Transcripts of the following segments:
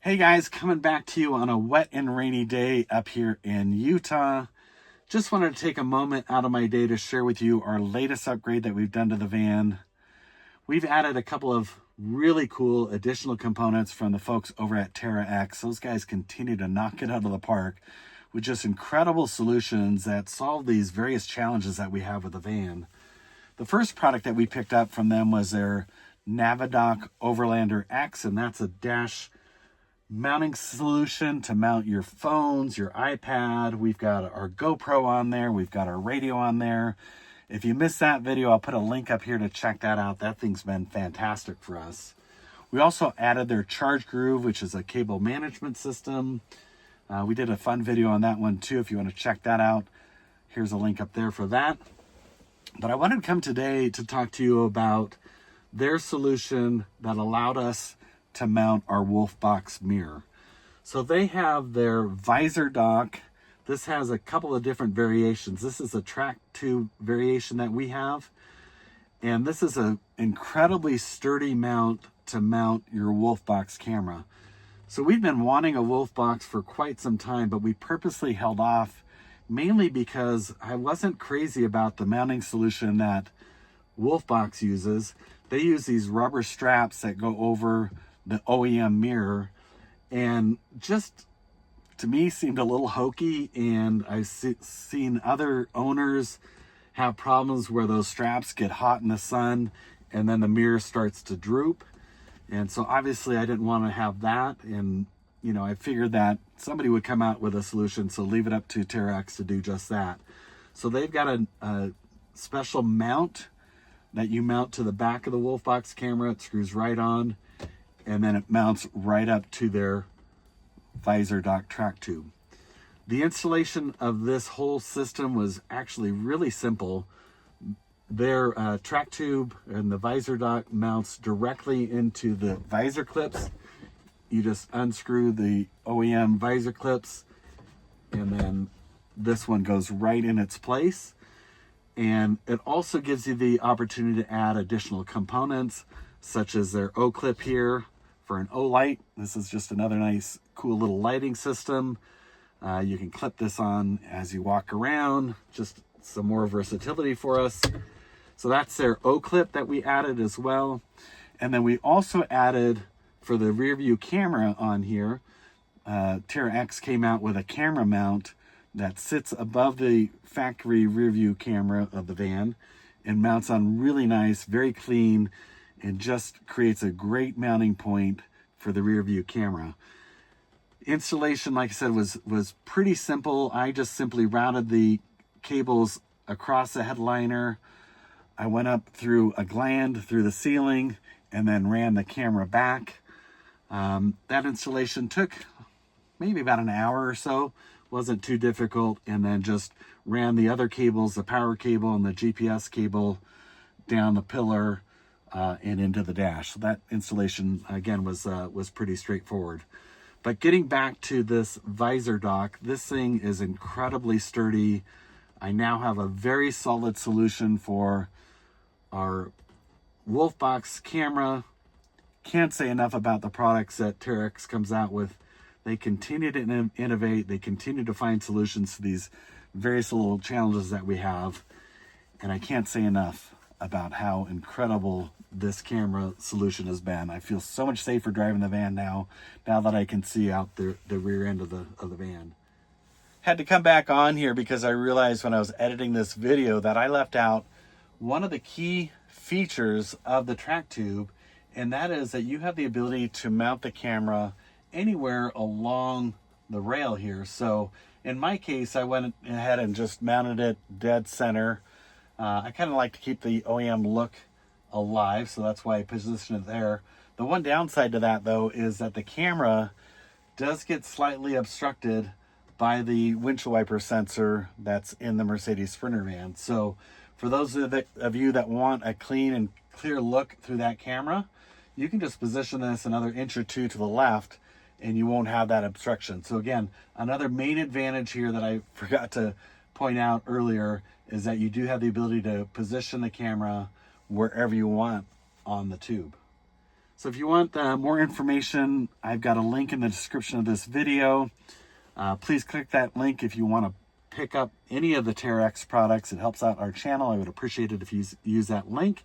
Hey guys, coming back to you on a wet and rainy day up here in Utah. Just wanted to take a moment out of my day to share with you our latest upgrade that we've done to the van. We've added a couple of really cool additional components from the folks over at Terra-X. Those guys continue to knock it out of the park with just incredible solutions that solve these various challenges that we have with the van. The first product that we picked up from them was their Visordok Overlander X, and that's a dash mounting solution to mount your phones, your iPad. We've got our GoPro on there. We've got our radio on there. If you missed that video, I'll put a link up here to check that out. That thing's been fantastic for us. We also added their Charge Groove, which is a cable management system. We did a fun video on that one too, if you want to check that out. Here's a link up there for that. But I wanted to come today to talk to you about their solution that allowed us to mount our WOLFBOX mirror. So they have their Visordok. This has a couple of different variations. This is a track tube variation that we have. And this is an incredibly sturdy mount to mount your WOLFBOX camera. So we've been wanting a WOLFBOX for quite some time, but we purposely held off mainly because I wasn't crazy about the mounting solution that WOLFBOX uses. They use these rubber straps that go over the OEM mirror, and just to me seemed a little hokey, and I've seen other owners have problems where those straps get hot in the sun and then the mirror starts to droop. And so obviously I didn't want to have that, and you know, I figured that somebody would come out with a solution, so leave it up to Terra-X to do just that. So they've got a special mount that you mount to the back of the WOLFBOX camera. It screws right on, and then it mounts right up to their Visordok track tube. The installation of this whole system was actually really simple. Their track tube and the Visordok mounts directly into the visor clips. You just unscrew the OEM visor clips, and then this one goes right in its place. And it also gives you the opportunity to add additional components, such as their O-clip here for an O-light. This is just another nice, cool little lighting system. You can clip this on as you walk around, just some more versatility for us. So that's their O-clip that we added as well. And then we also added, for the rear view camera on here, Terra-X came out with a camera mount that sits above the factory rear view camera of the van and mounts on really nice, very clean, and just creates a great mounting point for the rear view camera. Installation, like I said, was pretty simple. I just simply routed the cables across the headliner. I went up through a gland through the ceiling and then ran the camera back. That installation took maybe about an hour or so. Wasn't too difficult, and then just ran the other cables, the power cable and the GPS cable, down the pillar and into the dash. So that installation again was pretty straightforward. But getting back to this Visordok, this thing is incredibly sturdy. I now have a very solid solution for our WOLFBOX camera. Can't say enough about the products that Terra-X comes out with. They continue to innovate. They continue to find solutions to these various little challenges that we have. And I can't say enough about how incredible this camera solution has been. I feel so much safer driving the van now that I can see out the rear end of the van. Had to come back on here because I realized when I was editing this video that I left out one of the key features of the track tube, and that is that you have the ability to mount the camera anywhere along the rail here. So in my case, I went ahead and just mounted it dead center. I kind of like to keep the OEM look alive, so that's why I positioned it there. The one downside to that, though, is that the camera does get slightly obstructed by the windshield wiper sensor that's in the Mercedes Sprinter van. So for those of you that want a clean and clear look through that camera, you can just position this another inch or two to the left and you won't have that obstruction. So again, another main advantage here that I forgot to point out earlier is that you do have the ability to position the camera wherever you want on the tube. So if you want more information, I've got a link in the description of this video. Please click that link if you want to pick up any of the Terra-X products. It helps out our channel. I would appreciate it if you use that link.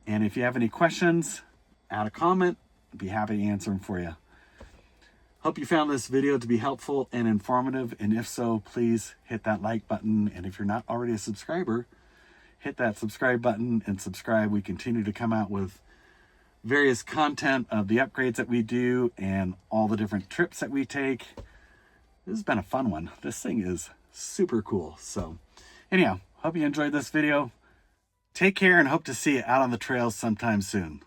And if you have any questions, add a comment. I'd be happy to answer them for you. Hope you found this video to be helpful and informative. And if so, please hit that like button. And if you're not already a subscriber, hit that subscribe button and subscribe. We continue to come out with various content of the upgrades that we do and all the different trips that we take. This has been a fun one. This thing is super cool. So anyhow, hope you enjoyed this video. Take care and hope to see you out on the trails sometime soon.